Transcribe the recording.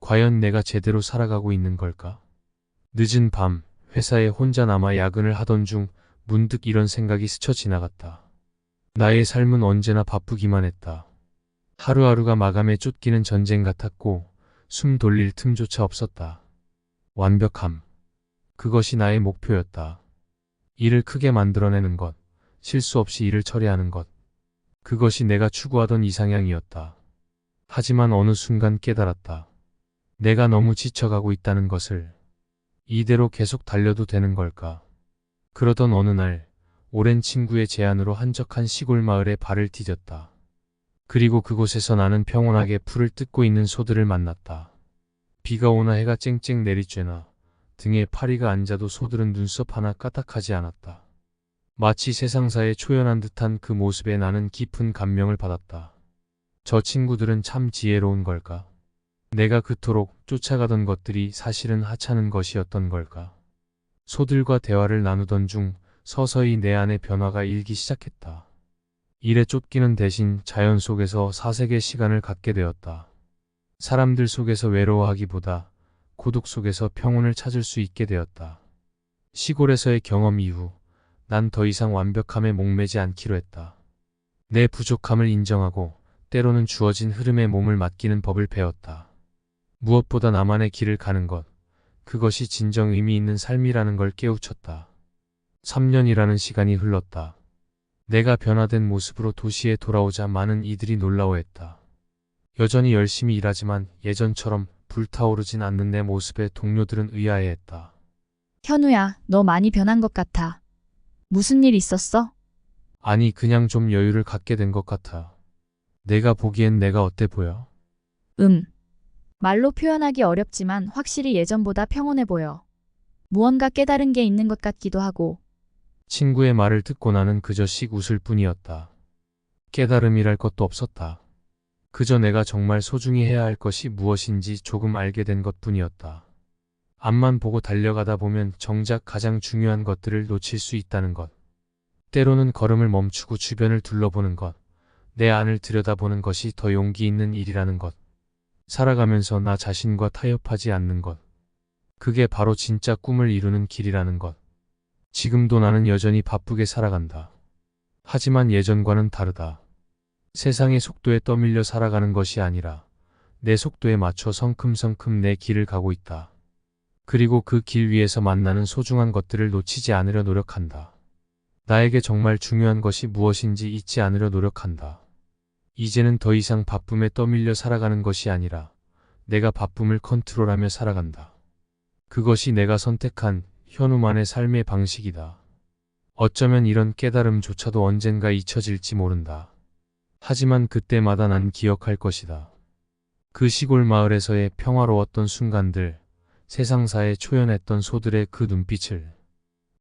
과연 내가 제대로 살아가고 있는 걸까? 늦은 밤, 회사에 혼자 남아 야근을 하던 중 문득 이런 생각이 스쳐 지나갔다. 나의 삶은 언제나 바쁘기만 했다. 하루하루가 마감에 쫓기는 전쟁 같았고 숨 돌릴 틈조차 없었다. 완벽함. 그것이 나의 목표였다. 일을 크게 만들어내는 것, 실수 없이 일을 처리하는 것. 그것이 내가 추구하던 이상향이었다. 하지만 어느 순간 깨달았다. 내가 너무 지쳐가고 있다는 것을. 이대로 계속 달려도 되는 걸까? 그러던 어느 날, 오랜 친구의 제안으로 한적한 시골 마을에 발을 디뎠다. 그리고 그곳에서 나는 평온하게 풀을 뜯고 있는 소들을 만났다. 비가 오나 해가 쨍쨍 내리쬐나 등에 파리가 앉아도 소들은 눈썹 하나 까딱하지 않았다. 마치 세상사에 초연한 듯한 그 모습에 나는 깊은 감명을 받았다. 저 친구들은 참 지혜로운 걸까? 내가 그토록 쫓아가던 것들이 사실은 하찮은 것이었던 걸까? 소들과 대화를 나누던 중 서서히 내 안의 변화가 일기 시작했다. 일에 쫓기는 대신 자연 속에서 사색의 시간을 갖게 되었다. 사람들 속에서 외로워하기보다 고독 속에서 평온을 찾을 수 있게 되었다. 시골에서의 경험 이후 난 더 이상 완벽함에 목매지 않기로 했다. 내 부족함을 인정하고 때로는 주어진 흐름에 몸을 맡기는 법을 배웠다. 무엇보다 나만의 길을 가는 것, 그것이 진정 의미 있는 삶이라는 걸 깨우쳤다. 3년이라는 시간이 흘렀다. 내가 변화된 모습으로 도시에 돌아오자 많은 이들이 놀라워했다. 여전히 열심히 일하지만 예전처럼 불타오르진 않는 내 모습에 동료들은 의아해했다. 현우야, 너 많이 변한 것 같아. 무슨 일 있었어? 아니, 그냥 좀 여유를 갖게 된 것 같아. 내가 보기엔 내가 어때 보여? 말로 표현하기 어렵지만 확실히 예전보다 평온해 보여. 무언가 깨달은 게 있는 것 같기도 하고. 친구의 말을 듣고 나는 그저 씩 웃을 뿐이었다. 깨달음이랄 것도 없었다. 그저 내가 정말 소중히 해야 할 것이 무엇인지 조금 알게 된 것뿐이었다. 앞만 보고 달려가다 보면 정작 가장 중요한 것들을 놓칠 수 있다는 것. 때로는 걸음을 멈추고 주변을 둘러보는 것, 내 안을 들여다보는 것이 더 용기 있는 일이라는 것. 살아가면서 나 자신과 타협하지 않는 것. 그게 바로 진짜 꿈을 이루는 길이라는 것. 지금도 나는 여전히 바쁘게 살아간다. 하지만 예전과는 다르다. 세상의 속도에 떠밀려 살아가는 것이 아니라 내 속도에 맞춰 성큼성큼 내 길을 가고 있다. 그리고 그 길 위에서 만나는 소중한 것들을 놓치지 않으려 노력한다. 나에게 정말 중요한 것이 무엇인지 잊지 않으려 노력한다. 이제는 더 이상 바쁨에 떠밀려 살아가는 것이 아니라 내가 바쁨을 컨트롤하며 살아간다. 그것이 내가 선택한 현우만의 삶의 방식이다. 어쩌면 이런 깨달음조차도 언젠가 잊혀질지 모른다. 하지만 그때마다 난 기억할 것이다. 그 시골 마을에서의 평화로웠던 순간들, 세상사에 초연했던 소들의 그 눈빛을.